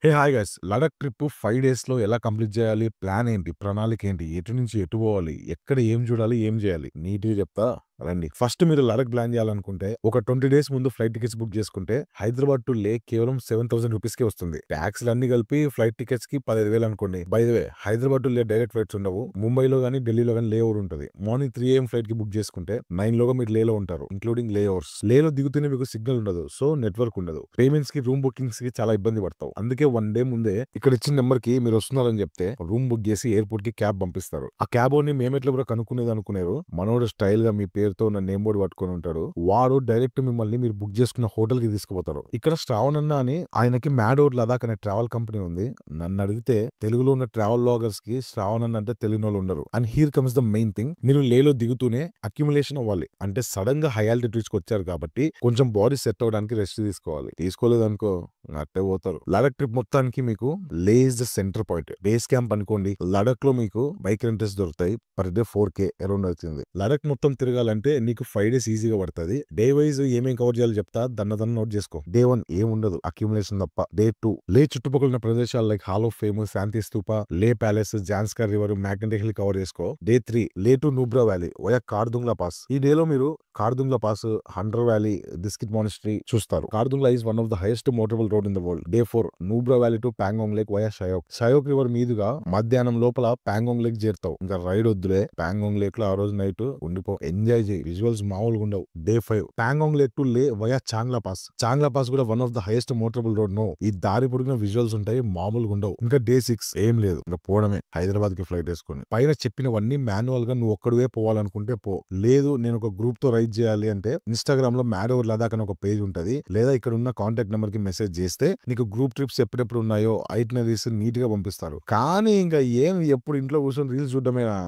Hey hi guys, Ladakh trip 5 డేస్‌లో ఎలా complete చేయాలి? ప్లాన్ ఏంటి? ప్రణాళిక ఏంటి? ఎటు నుంచి ఎటు పోవాలి? ఎక్కడ ఏం చూడాలి? ఏం చేయాలి? నీట్‌గా చెప్తా రండి. ఫస్ట్ మీరు లడఖ్ ప్లాన్ చేయాలనుకుంటే ఒక 20 డేస్ ముందు ఫ్లైట్ టికెట్స్ బుక్ చేసుకుంటే హైదరాబాద్ టు లే కేవలం 7,000 రూపీస్‌కే వస్తుంది. టాక్స్‌లన్నీ కలిపి ఫ్లైట్ టికెట్స్‌కి 15,000 అనుకోండి. By the way Hyderabad to లే డైరెక్ట్ ఫ్లైట్స్ ఉండవు. ముంబైలో గాని, ఢిల్లీలో గాని లే ఓవర్ ఉంటది. మార్నింగ్ 3 AM ఫ్లైట్‌కి బుక్ చేసుకుంటే 9 లోగా మీరు లేలో ఉంటారు. ఇంక్లూడింగ్ లే ఓవర్స్. లేలో దిగుతూనే మీకు సిగ్నల్ ఉండదు. సో నెట్వర్క్ ఉండదు. పేమెంట్స్‌కి, రూమ్ బుకింగ్స్‌కి చాలా ఇబ్బంది పడతావు. అందుకే 1 డే ముందే ఇక్కడ ఇచ్చిన నంబర్‌కి మీరు వస్తున్నారని చెప్తే రూమ్ బుక్ చేసి ఎయిర్‌పోర్ట్‌కి క్యాబ్ పంపిస్తారు. ఆ క్యాబోని మేమెట్లా బ్రో కనుక్కునేది అనుకున్నారు. మనోడు స్టైల్‌గా మీ పేరుతో ఉన్న నేమ్ బోర్డ్ పట్టుకొని ఉంటాడు. వాడు డైరెక్ట్ మిమ్మల్ని మీరు బుక్ చేసుకున్న హోటల్‌కి తీసుకుపోతారు. ఇక్కడ శ్రావణ్ అన్న అని ఆయనకి మ్యాడోర్ లదాఖ్ అనే ట్రావెల్ కంపెనీ ఉంది. నన్ను అడిగితే తెలుగులో ఉన్న ట్రావెల్ బ్లాగర్స్‌కి శ్రావణ్ అన్న అంటే తెలియనోళ్ళు ఉండరు. And here comes the main thing. మీరు లేలో దిగుతూనే అక్యుములేషన్ అవ్వాలి. అంటే సడెన్‌గా హై ఆల్టిట్యూడ్స్‌కి వచ్చారు కాబట్టి కొంచెం బాడీ సెట్ అవ్వడానికి రెస్ట్ తీసుకోవాలి. తీసుకోలేదనుకో అట్టే పోతారు. లడఖ్ ట్రిప్ మొత్తానికి మీకు లే is the centre point. Base camp అనుకోండి. లడఖ్ లో మీకు బైక్ రెంటల్స్ దొరుకుతాయి. పర్ డే 4K అరౌండ్ అవుతుంది. లడఖ్ మొత్తం తిరగాలంటే నీకు 5 డేస్ ఈజీగా పడుతుంది. డే వైజ్ ఏమేం కవర్ చేయాలో చెప్తా, దన్న నోట్ చేసుకో. డే 1 ఏం ఉండదు, అక్యుములేషన్ తప్ప. డే 2 లే చుట్టుపక్కల ఉన్న ప్రదేశాలు లైక్ హాల్ ఆఫ్ ఫేమ్, శాంతి స్తూప, లే palace, Zanskar river, magnetic hill cover చేసుకో. డే 3 లే to Nubra valley via Khardung La pass. ఈ డే లో మీరు కార్దుంగ్లా పాస్, హండ్రర్ వ్యాలీ, దిస్కిట్ మానిస్ట్రీ చూస్తారు. Khardung La is one of the highest motorable road in the world. Day 4 Nubra valley to Pangong lake via Shyok. Shyok river మీదుగా మధ్యాహ్నం లోపల పాంగాంగ్ లేక్ చేరుతావు. ఇంకా రైడ్ వద్దులే. పాంగాంగ్ లేక్ లో ఆ రోజు నైట్ ఉండిపో, ఎంజాయ్ చేయి. విజువల్స్ మామూలుగా ఉండవు. Day 5 Pangong lake to Leh via Changla pass. Changla pass కూడా one of the highest motorable road. No, ఈ దారి పొడిగిన విజువల్స్ ఉంటాయి, మామూలుగా ఉండవు. ఇంకా డే 6 ఏం లేదు, ఇంకా పోవడమే. హైదరాబాద్ కి ఫ్లైట్ వేసుకొని పైన చెప్పినవన్నీ మాన్యువల్ గా నువ్వు ఒక్కడివే పోవాలనుకుంటే పో. లేదు నేను ఒక గ్రూప్ తో రైడ్ చేయాలి అంటే ఇన్స్టాగ్రామ్ లో మ్యాడ్ ఓవర్ లదాఖ్ అని ఒక పేజ్ ఉంటది. లేదా ఇక్కడ ఉన్న కాంటాక్ట్ నెంబర్ కి మెసేజ్ చేస్తే నీకు గ్రూప్ ట్రిప్స్ ఎప్పుడెప్పుడు ఉన్నాయో ఐటినరీస్ నీట్ గా పంపిస్తారు. కానీ ఇంకా ఏం ఎప్పుడు ఇంట్లో కూర్చొని రీల్స్ చూడడమేనా.